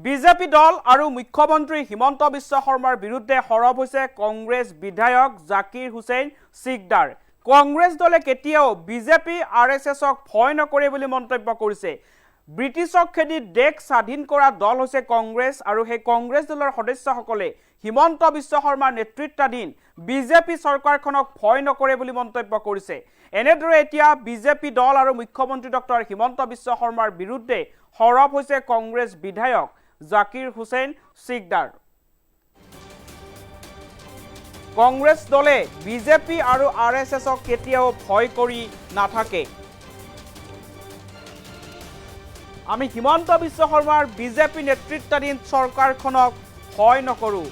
BJP দল আৰু মুখ্যমন্ত্ৰী হিমন্ত বিশ্ব শৰ্মাৰ বিৰুদ্ধে সৰব হৈছে কংগ্ৰেছ বিধায়ক জাকিৰ হুছেইন সিকদাৰ। কংগ্ৰেছ দলে কেতিয়াও বিজেপি আৰএছএছক ভয় নকৰে বুলি মন্তব্য কৰিছে। ব্ৰিটিছক খেদি দেশ স্বাধীন কৰা দল হৈছে কংগ্ৰেছ আৰু সেই কংগ্ৰেছ দলৰ সদস্যসকলে হিমন্ত বিশ্ব শৰ্মাৰ নেতৃত্বাধীন বিজেপি চৰকাৰখনক ভয় নকৰে বুলি মন্তব্য কৰিছে। এনেদৰে এতিয়া বিজেপি দল আৰু মুখ্যমন্ত্ৰী ডক্টৰ হিমন্ত বিশ্ব শৰ্মাৰ বিৰুদ্ধে সৰব হৈছে কংগ্ৰেছ বিধায়ক জাকিৰ হুছেইন সিকদাৰ। কংগ্ৰেছ দলে বিজেপি আৰু আৰএছএছক কেতিয়াও ভয় কৰি নাথাকে। আমি হিমন্ত বিশ্ব শৰ্মাৰ বিজেপি নেতৃত্বাধীন চৰকাৰখনক ভয় নকৰো।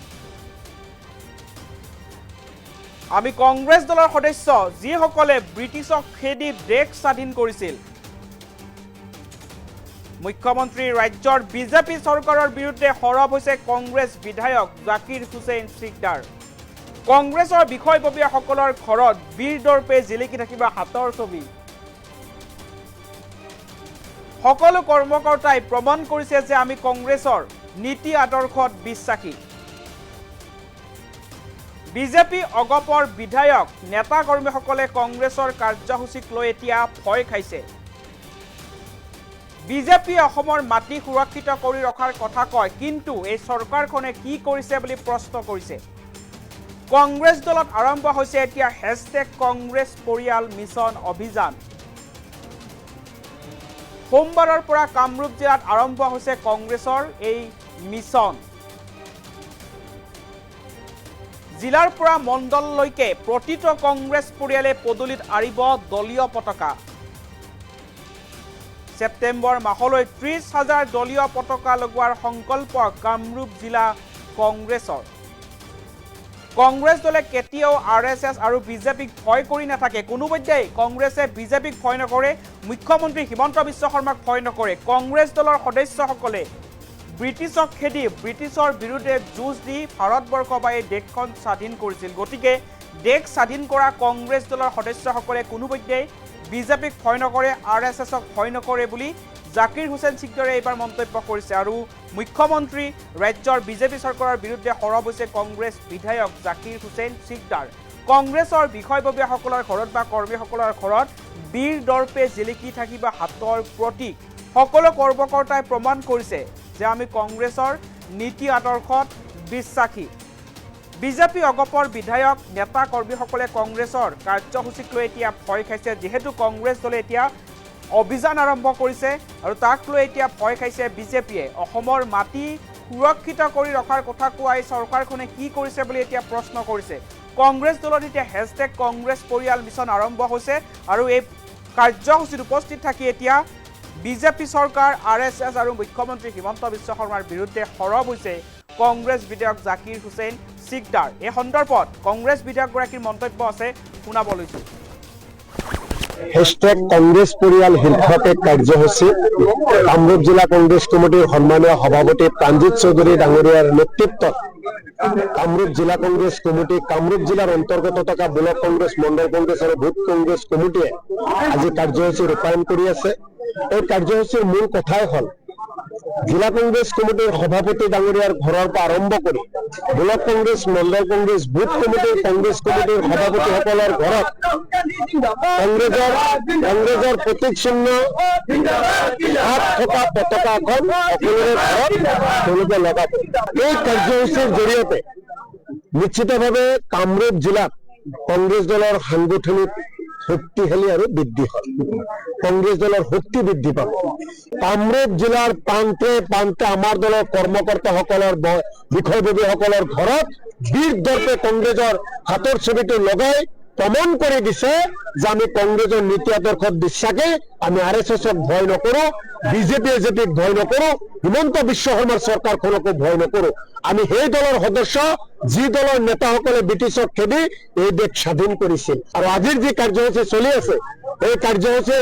আমি কংগ্ৰেছ দলৰ সদস্য যিসকলে ব্ৰিটিছক খেদি দেশ স্বাধীন কৰিছিল। মুখ্যমন্ত্ৰী ৰাজ্যৰ বিজেপি চৰকাৰৰ বিৰুদ্ধে সৰব হৈছে কংগ্ৰেছ বিধায়ক জাকিৰ হুছেইন সিকদাৰ। কংগ্ৰেছৰ বিষয়ববীয়াসকলৰ ঘৰত বীৰ দৰ্পে জিলিকি থাকিব হাতৰ ছবি। সকলো কৰ্মকৰ্তাই প্ৰমাণ কৰিছে যে আমি কংগ্ৰেছৰ নীতি আদৰ্শত বিশ্বাসী। বিজেপি অগপৰ বিধায়ক নেতা কৰ্মীসকলে কংগ্ৰেছৰ কাৰ্যসূচীক লৈ এতিয়া ভয় খাইছে। বিজেপিয়ে অসমৰ মাটি সুৰক্ষিত কৰি ৰখাৰ কথা কয়, কিন্তু এই চৰকাৰখনে কি কৰিছে বুলি প্ৰশ্ন কৰিছে। কংগ্ৰেছ দলত আৰম্ভ হৈছে এতিয়া #কংগ্ৰেছ পৰিয়াল মিছন অভিযান। সোমবাৰৰ পৰা কামৰূপ জিলাত আৰম্ভ হৈছে কংগ্ৰেছৰ এই মিছন। জিলাৰ পৰা মণ্ডললৈকে প্ৰতিটো কংগ্ৰেছ পৰিয়ালে পদূলিত আঁৰিব দলীয় পতাকা। ছেপ্টেম্বৰ মাহলৈ 30,000 দলীয় পতাকা লগোৱাৰ সংকল্প কামৰূপ জিলা কংগ্ৰেছৰ। কংগ্ৰেছ দলে কেতিয়াও আৰএছএছ আৰু বিজেপিক ভয় কৰি নাথাকে। কোনোপধ্যেই কংগ্ৰেছে বিজেপিক ভয় নকৰে, মুখ্যমন্ত্ৰী হিমন্ত বিশ্ব শৰ্মাক ভয় নকৰে। কংগ্ৰেছ দলৰ সদস্যসকলে ব্ৰিটিছক খেদি ব্ৰিটিছৰ বিৰুদ্ধে যুঁজ দি ভাৰতবৰ্ষ বা এই দেশখন স্বাধীন কৰিছিল। গতিকে দেশ স্বাধীন কৰা কংগ্ৰেছ দলৰ সদস্যসকলে কোনোপধ্যেই বিজেপিক ভয় নকৰে, আৰএছএছক ভয় নকৰে বুলি জাকিৰ হুছেইন সিকদাৰে এইবাৰ মন্তব্য কৰিছে। আৰু মুখ্যমন্ত্ৰী ৰাজ্যৰ বিজেপি চৰকাৰৰ বিৰুদ্ধে সৰব হৈছে কংগ্ৰেছ বিধায়ক জাকিৰ হুছেইন সিকদাৰ। কংগ্ৰেছৰ বিষয়ববীয়াসকলৰ ঘৰত বা কৰ্মীসকলৰ ঘৰত বীৰ দৰ্পে জিলিকি থাকিব হাতৰ প্ৰতীক। সকলো কৰ্মকৰ্তাই প্ৰমাণ কৰিছে যে আমি কংগ্ৰেছৰ নীতি আদৰ্শত বিশ্বাসী। বিজেপি অগপৰ বিধায়ক নেতা কৰ্মীসকলে কংগ্ৰেছৰ কাৰ্যসূচীক লৈ এতিয়া ভয় খাইছে, যিহেতু কংগ্ৰেছ দলে এতিয়া অভিযান আৰম্ভ কৰিছে আৰু তাক লৈ এতিয়া ভয় খাইছে বিজেপিয়ে। অসমৰ মাটি সুৰক্ষিত কৰি ৰখাৰ কথা কোৱা এই চৰকাৰখনে কি কৰিছে বুলি এতিয়া প্ৰশ্ন কৰিছে। কংগ্ৰেছ দলত এতিয়া #কংগ্ৰেছ পৰিয়াল মিছন আৰম্ভ হৈছে আৰু এই কাৰ্যসূচীত উপস্থিত থাকি এতিয়া বিজেপি চৰকাৰ, আৰএছএছ আৰু মুখ্যমন্ত্ৰী হিমন্ত বিশ্ব শৰ্মাৰ বিৰুদ্ধে সৰব হৈছে কংগ্ৰেছ বিধায়ক জাকিৰ হুছেইন সিকদাৰ। এই সন্দৰ্ভত কংগ্ৰেছ বিধায়কগৰাকীৰ মন্তব্য আছে, শুনাব লৈছো। #কংগ্ৰেছ পৰিয়াল শীৰ্ষক এক কাৰ্যসূচী কামৰূপ জিলা কংগ্ৰেছ কমিটিৰ সন্মানীয় সভাপতি প্ৰাণজিৎ চৌধুৰী ডাঙৰীয়াৰ নেতৃত্বত কামৰূপ জিলা কংগ্ৰেছ কমিটি, কামৰূপ জিলাৰ অন্তৰ্গত থকা ব্লক কংগ্ৰেছ, মণ্ডল কংগ্ৰেছ আৰু বুথ কংগ্ৰেছ কমিটিয়ে আজি কাৰ্যসূচী ৰূপায়ণ কৰি আছে। এই কাৰ্যসূচীৰ মূল কথাই হ'ল জিলা কংগ্ৰেছ কমিটিৰ সভাপতি ডাঙৰীয়াৰ ঘৰৰ পৰা আৰম্ভ কৰি ব্লক কংগ্ৰেছ, মণ্ডল কংগ্ৰেছ, বুথ কমিটিৰ কংগ্ৰেছ কমিটিৰ সভাপতিসকলৰ ঘৰত কংগ্ৰেছৰ প্ৰতীক চিহ্ন হাত থকা পতাকা এখন সকলোৰে ঘৰত তেওঁলোকে লগাব। এই কাৰ্যসূচীৰ জৰিয়তে নিশ্চিতভাৱে কামৰূপ জিলাত কংগ্ৰেছ দলৰ সাংগঠনিক শক্তিশালী আৰু বৃদ্ধি হয়। কংগ্ৰেছ দলৰ শক্তি বৃদ্ধি পাব। কামৰূপ জিলাৰ প্ৰান্তে প্ৰান্তে আমাৰ দলৰ কৰ্মকৰ্তাসকলৰ বিষয়ববীয়াসকলৰ ঘৰত বীৰ দৰ্পে কংগ্ৰেছৰ হাতৰ ছবিটো লগাই প্ৰমাণ কৰি দিছে যে আমি কংগ্ৰেছৰ নীতি আদৰ্শত বিশ্বাসী। আমি আৰএছএছক ভয় নকৰো, বিজেপিক ভয় নকৰো, হিমন্ত বিশ্ব শৰ্মাৰ চৰকাৰখনকো ভয় নকৰো। আমি সেই দলৰ সদস্য যি দলৰ নেতাসকলে ব্ৰিটিছক খেদি এই দেশ স্বাধীন কৰিছিল। আৰু আজিৰ যি কাৰ্যসূচী চলি আছে, এই কাৰ্যসূচীয়ে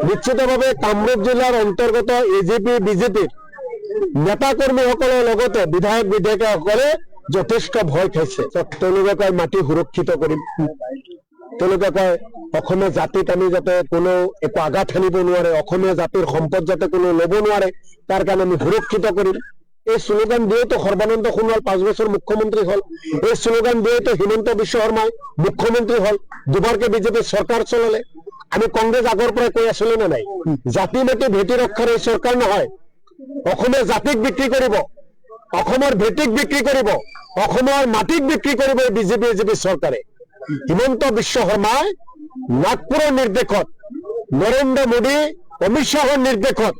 নিশ্চিতভাৱে কামৰূপ জিলাৰ অন্তৰ্গত এজিপি, বিজেপিৰ নেতা কৰ্মীসকলৰ লগতে বিধায়ক বিধায়িকাসকলে যথেষ্ট ভয় খাইছে। তেওঁলোকে কয় মাটি সুৰক্ষিত কৰিম, তেওঁলোকে কয় অসমীয়া জাতিক আমি যাতে কোনো একো আঘাত হানিব নোৱাৰে, অসমীয়া জাতিৰ সম্পদ যাতে কোনো ল'ব নোৱাৰে, তাৰ কাৰণে আমি সুৰক্ষিত কৰিম। এই শ্লোগান দিয়েতো সৰ্বানন্দ সোণোৱাল 5 বছৰ মুখ্যমন্ত্ৰী হল। এই শ্লোগান দিয়েতো হিমন্ত বিশ্ব শৰ্মাই মুখ্যমন্ত্ৰী হল, দুবাৰকে বিজেপি চৰকাৰ চলালে। আমি কংগ্ৰেছ আগৰ পৰাই কৈ আছিলো নে নাই, জাতি মাটি ভেটি ৰক্ষাৰ এই চৰকাৰ নহয়, অসমীয়া জাতিক বিক্ৰী কৰিব, অসমৰ ভেটিক বিক্ৰী কৰিব, অসমৰ মাটিক বিক্ৰী কৰিব এই বিজেপি চৰকাৰে। হিমন্ত বিশ্ব শৰ্মাই নাগপুৰৰ নিৰ্দেশত, নৰেন্দ্ৰ মোদী অমিত শ্বাহৰ নিৰ্দেশত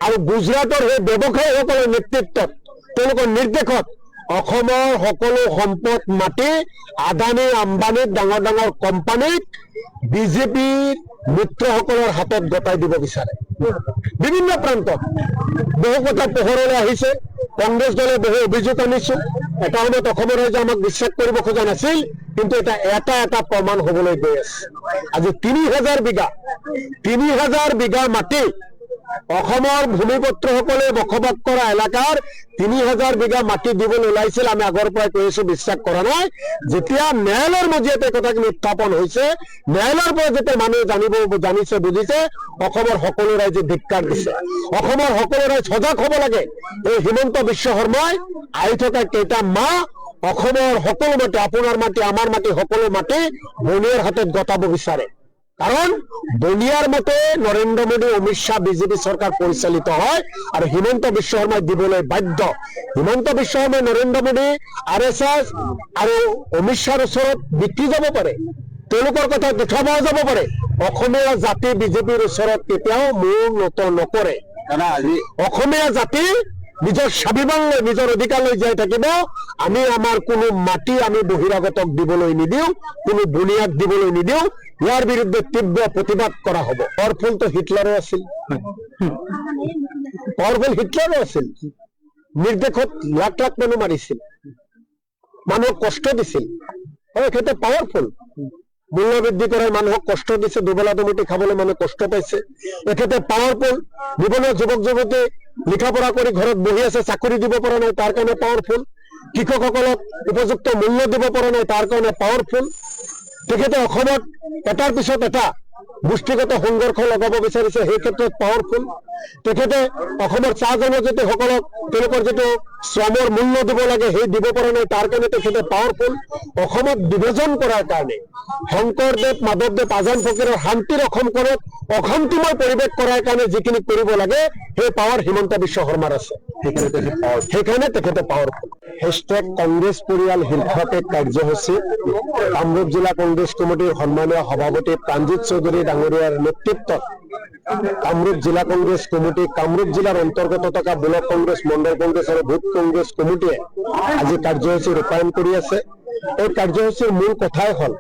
আৰু গুজৰাটৰ সেই ব্যৱসায়ীসকলৰ নেতৃত্বত, তেওঁলোকৰ নিৰ্দেশত অসমৰ সকলো সম্পদ মাটি আদানী আম্বানীক ডাঙৰ ডাঙৰ কোম্পানীক বিজেপিৰ মিত্ৰসকলৰ হাতত গতাই দিব বিচাৰে। বিভিন্ন প্ৰান্তত বহু কথা পোহৰলৈ আহিছে। কংগ্ৰেছ দলে বহু অভিযোগ আনিছো। এটা সময়ত অসমৰ ৰাইজে আমাক বিশ্বাস কৰিব খোজা নাছিল, কিন্তু এটা প্ৰমাণ হবলৈ গৈ আছে। আজি 3000 বিঘা মাটি অসমৰ ভূমিপুত্ৰসকলে বসবাস কৰা এলেকাৰ 3000 বিঘা মাটি দিবলৈ ওলাইছিল। আমি আগৰ পৰাই কৈ আছো, বিশ্বাস কৰা নাই। যেতিয়া ন্যায়ালয়ৰ মজিয়াতে কথাখিনি উত্থাপন হৈছে, ন্যায়ালয়ৰ পৰা যেতিয়া মানুহে জানিছে বুজিছে, অসমৰ সকলো ৰাইজে ধিক্কাৰ দিছে। অসমৰ সকলো ৰাইজ সজাগ হ'ব লাগে। এই হিমন্ত বিশ্ব শৰ্মাই আহি থকা কেইটা মাহ অসমৰ সকলো মাটি, আপোনাৰ মাটি আমাৰ মাটি, সকলো মাটি বনিয়াৰ হাতত গতাব বিচাৰে। কাৰণ বনিয়াৰ মতে নৰেন্দ্ৰ মোদী অমিত শ্বাহ বিজেপি চৰকাৰ পৰিচালিত হয় আৰু হিমন্ত বিশ্ব শৰ্মাই দিবলৈ বাধ্য। হিমন্ত বিশ্ব শৰ্মাই নৰেন্দ্ৰ মোদী, RSS আৰু অমিত শ্বাহৰ ওচৰত বিক্ৰী যাব পাৰে, তেওঁলোকৰ কথা দেখুৱাব যাব পাৰে। অসমীয়া জাতি বিজেপিৰ ওচৰত কেতিয়াও মূৰ নত নকৰে। অসমীয়া জাতি নিজৰ স্বাভিমান লৈ, নিজৰ অধিকাৰ লৈ জীয়াই থাকিব। আমি আমাৰ কোনো মাটি আমি বহিৰাগতক দিবলৈ নিদিওঁ, কোনো বুনিয়াদ দিবলৈ নিদিওঁ। ইয়াৰ বিৰুদ্ধে তীব্ৰ প্ৰতিবাদ কৰা হ'ব। পাৱাৰফুলটো হিটলাৰো আছিল, নিৰ্দেশত লাখ লাখ মানুহ মাৰিছিল, মানুহক কষ্ট দিছিল। এখেতে পাৱাৰফুল, মূল্য বৃদ্ধি কৰাই মানুহক কষ্ট দিছে, দুবেলা দুমুঠি খাবলৈ মানুহ কষ্ট পাইছে। এখেতে পাৱাৰফুল, নিবনুৱা যুৱক যুৱতী লিখা পঢ়া কৰি ঘৰত বহি আছে, চাকৰি দিব পৰা নাই, তাৰ কাৰণে পাৱাৰফুল। কৃষকসকলক উপযুক্ত মূল্য দিব পৰা নাই, তাৰ কাৰণে পাৱাৰফুল। তেখেতে অসমত এটাৰ পিছত এটা গোষ্ঠীগত সংঘৰ্ষ লগাব বিচাৰিছে, সেই ক্ষেত্ৰত পাৱাৰফুল। তেখেতে অসমৰ চাহ জনজাতিসকলক তেওঁলোকৰ যিটো শ্ৰমৰ মূল্য দিব লাগে সেই দিব পৰা নাই, তাৰ কাৰণে তেখেতে পাৱাৰফুল। অসমত বিভাজন কৰাৰ কাৰণে, শংকৰদেৱ মাধৱদেৱ আজান ফকীৰৰ শান্তিৰ অসমখনত অশান্তিময় পৰিৱেশ কৰাৰ কাৰণে যিখিনি কৰিব লাগে সেই পাৱাৰ হিমন্ত বিশ্ব শৰ্মাৰ আছে, সেইকাৰণে তেখেতে পাৱাৰফুল। #কংগ্ৰেছ পৰিয়াল শীৰ্ষক এক কাৰ্যসূচী কামৰূপ জিলা কংগ্ৰেছ কমিটিৰ সন্মানীয় সভাপতি প্ৰাণজিৎ চৌধুৰী ডাঙৰীয়াৰ নেতৃত্বত কামৰূপ জিলা কংগ্ৰেছ কমিটি, কামৰূপ জিলাৰ অন্তৰ্গত থকা ব্লক কংগ্ৰেছ, মণ্ডল কংগ্ৰেছ আৰু বুথ কংগ্ৰেছ কমিটিয়ে আজি কাৰ্যসূচী ৰূপায়ণ কৰি আছে। এই কাৰ্যসূচীৰ মূল কথাই হ'ল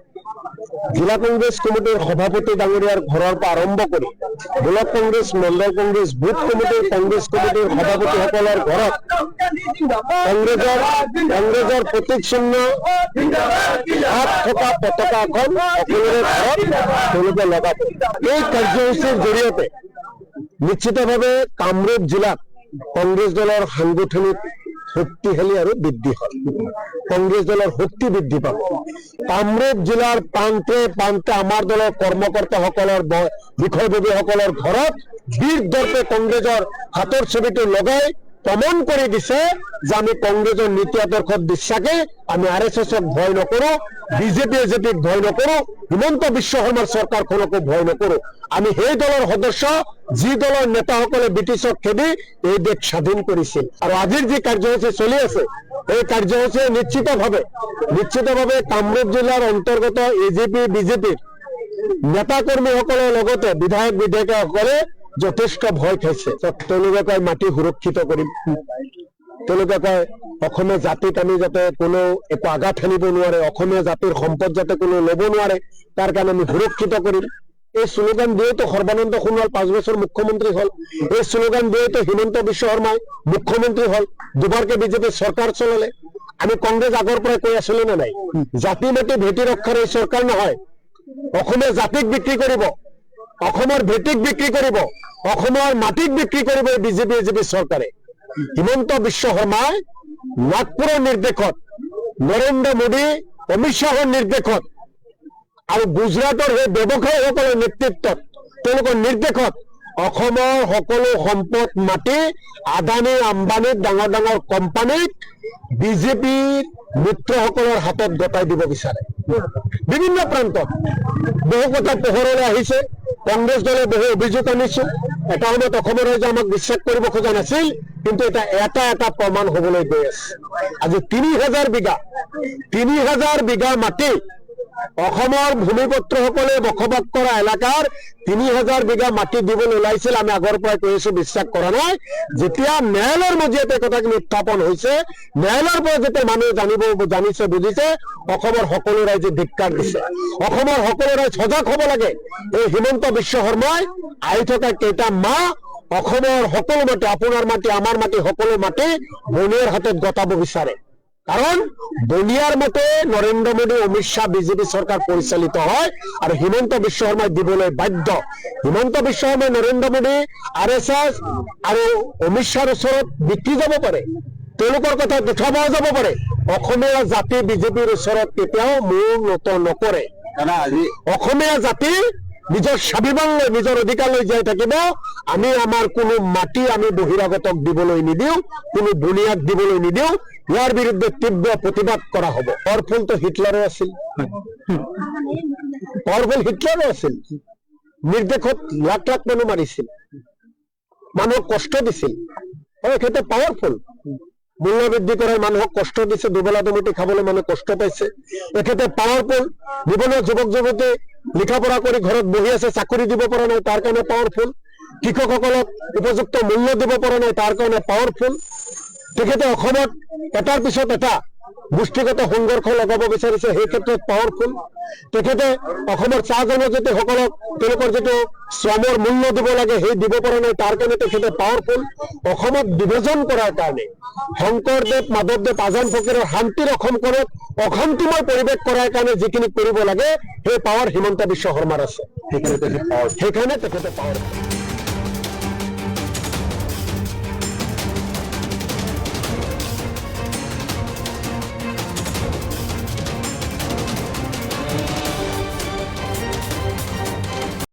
জিলা কংগ্ৰেছ কমিটিৰ সভাপতি ডাঙৰীয়াৰ ঘৰৰ পৰা আৰম্ভ কৰি ব্লক কংগ্ৰেছ, মণ্ডল কংগ্ৰেছ, বুথ কমিটিৰ কংগ্ৰেছ কমিটিৰ সভাপতিসকলৰ ঘৰত কংগ্ৰেছৰ প্ৰতীক চিহ্ন হাত থকা পতাকা এখন সকলোৰে ঘৰত তেওঁলোকে লগাব। এই কাৰ্যসূচীৰ জৰিয়তে নিশ্চিতভাৱে কামৰূপ জিলাত কংগ্ৰেছ দলৰ সাংগঠনিক শক্তিশালী আৰু বৃদ্ধি হয়, কংগ্ৰেছ দলৰ শক্তি বৃদ্ধি পাব। কামৰূপ জিলাৰ প্ৰান্তে প্ৰান্তে আমাৰ দলৰ কৰ্মকৰ্তাসকলৰ, বিষয়ববীয়াসকলৰ ঘৰত বীৰ দৰ্পে কংগ্ৰেছৰ হাতৰ ছবিটো লগাই প্ৰমাণ কৰি দিছে যে আমি কংগ্ৰেছৰ নীতি আদৰ্শত বিশ্বাসী, আমি RSSক ভয় নকৰো, বিজেপিক ভয় নকৰো, হিমন্ত বিশ্ব শৰ্মাৰ চৰকাৰখনকো ভয় নকৰো। আমি সেই দলৰ সদস্য, যি দলৰ নেতাসকলে ব্ৰিটিছক খেদি এই দেশ স্বাধীন কৰিছিল। আৰু আজিৰ যি কাৰ্যসূচী চলি আছে, এই কাৰ্যসূচীয়ে নিশ্চিতভাৱে কামৰূপ জিলাৰ অন্তৰ্গত AGP BJPৰ নেতা কৰ্মীসকলৰ লগতে বিধায়ক বিধায়িকাসকলে যথেষ্ট ভয় খাইছে। তেওঁলোকে কয় মাটি সুৰক্ষিত কৰিম, তেওঁলোকে কয় অসমীয়া জাতিক আমি যাতে কোনো একো আঘাত হানিব নোৱাৰে, অসমীয়া জাতিৰ সম্পদ যাতে কোনো ল'ব নোৱাৰে, তাৰ কাৰণে আমি সুৰক্ষিত কৰিম। এই শ্লোগান দিয়েতো সৰ্বানন্দ সোণোৱাল 5 বছৰ মুখ্যমন্ত্ৰী হল। এই শ্লোগান দিয়েতো হিমন্ত বিশ্ব শৰ্মাই মুখ্যমন্ত্ৰী হল, দুবাৰকে বিজেপি চৰকাৰ চলালে। আমি কংগ্ৰেছ আগৰ পৰাই কৈ আছিলো নে নাই, জাতি মাটি ভেটি ৰক্ষাৰ এই চৰকাৰ নহয়, অসমীয়া জাতিক বিক্ৰী কৰিব, অসমৰ ভেটিক বিক্ৰী কৰিব, অসমৰ মাটিক বিক্ৰী কৰিব এই বিজেপি চৰকাৰে। হিমন্ত বিশ্ব শৰ্মাই নাগপুৰৰ নিৰ্দেশত, নৰেন্দ্ৰ মোদী অমিত শ্বাহৰ নিৰ্দেশত আৰু গুজৰাটৰ সেই ব্যৱসায়ীসকলৰ নেতৃত্বত তেওঁলোকৰ নিৰ্দেশত অসমৰ সকলো সম্পদ মাটি আদানী আম্বানীক ডাঙৰ ডাঙৰ কোম্পানীক বিজেপিৰ মিত্ৰসকলৰ হাতত গতাই দিব বিচাৰে। বিভিন্ন প্ৰান্তত বহু কথা পোহৰলৈ আহিছে। কংগ্ৰেছ দলে বহু অভিযোগ আনিছো। এটা সময়ত অসমৰ ৰাইজে আমাক বিশ্বাস কৰিব খোজা নাছিল, কিন্তু এটা এটা প্ৰমাণ হবলৈ গৈ আছে। আজি ৩,০০০ বিঘা মাটি অসমৰ ভূমিপুত্ৰসকলে বসবাস কৰা এলেকাৰ ৩,০০০ বিঘা মাটি দিবলৈ ওলাইছিল। আমি আগৰ পৰাই কৈ আছো, বিশ্বাস কৰা নাই। যেতিয়া ন্যায়ালয়ৰ মজিয়াতে কথাখিনি উত্থাপন হৈছে, ন্যায়ালয়ৰ পৰা যেতিয়া মানুহে জানিছে বুজিছে, অসমৰ সকলো ৰাইজে ধিক্কাৰ দিছে। অসমৰ সকলো ৰাইজ সজাগ হ'ব লাগে। এই হিমন্ত বিশ্ব শৰ্মাই আহি থকা কেইটা মাহ অসমৰ সকলো মাটি, আপোনাৰ মাটি আমাৰ মাটি সকলো মাটি বনিয়াৰ হাতত গতাব বিচাৰে। কাৰণ বলিয়াৰ মতে নৰেন্দ্ৰ মোদী অমিত শ্বাহ বিজেপি চৰকাৰ পৰিচালিত হয় আৰু হিমন্ত বিশ্ব শৰ্মাই দিবলৈ বাধ্য। হিমন্ত বিশ্ব শৰ্মাই নৰেন্দ্ৰ মোদী RSS আৰু অমিত শ্বাহৰ ওচৰত বিক্ৰী যাব পাৰে, তেওঁলোকৰ কথা দেখা পোৱা যাব পাৰে। অসমীয়া জাতি বিজেপিৰ ওচৰত কেতিয়াও মূৰ নত নকৰে। অসমীয়া জাতি নিজৰ স্বাভিমান লৈ নিজৰ অধিকাৰ লৈ জীয়াই থাকিব। আমি আমাৰ কোনো মাটি আমি বহিৰাগতক দিবলৈ নিদিওঁ, কোনো বুনিয়াদ দিবলৈ নিদিওঁ। ইয়াৰ বিৰুদ্ধে তীব্ৰ প্ৰতিবাদ কৰা হ'ব। পাৱাৰফুলটো হিটলাৰো আছিল, নিৰ্দেশত লাখ লাখ মানুহ মাৰিছিল, মানুহক কষ্ট দিছিল। এখেতে পাৱাৰফুল, মূল্য বৃদ্ধি কৰাই মানুহক কষ্ট দিছে, দুবেলা দুমুঠি খাবলৈ মানুহ কষ্ট পাইছে। এখেতে পাৱাৰফুল, নিবনুৱা যুৱক যুৱতী লিখা পঢ়া কৰি ঘৰত বহি আছে, চাকৰি দিব পৰা নাই, তাৰ কাৰণে পাৱাৰফুল। কৃষকসকলক উপযুক্ত মূল্য দিব পৰা নাই, তাৰ কাৰণে পাৱাৰফুল। তেখেতে অসমত এটাৰ পিছত এটা গোষ্ঠীগত সংঘৰ্ষ লগাব বিচাৰিছে, সেই ক্ষেত্ৰত পাৱাৰফুল। তেখেতে অসমৰ চাহ জনজাতিসকলক তেওঁলোকৰ যিটো শ্ৰমৰ মূল্য দিব লাগে সেই দিব পৰা নাই, তাৰ কাৰণে তেখেতে পাৱাৰফুল। অসমত বিভাজন কৰাৰ কাৰণে শংকৰদেৱ মাধৱদেৱ আজান ফকীৰৰ শান্তিৰ অসমখনত অশান্তিময় পৰিৱেশ কৰাৰ কাৰণে যিখিনি কৰিব লাগে সেই পাৱাৰ হিমন্ত বিশ্ব শৰ্মাৰ আছে। সেইকাৰণে তেখেতে পাৱাৰফুল।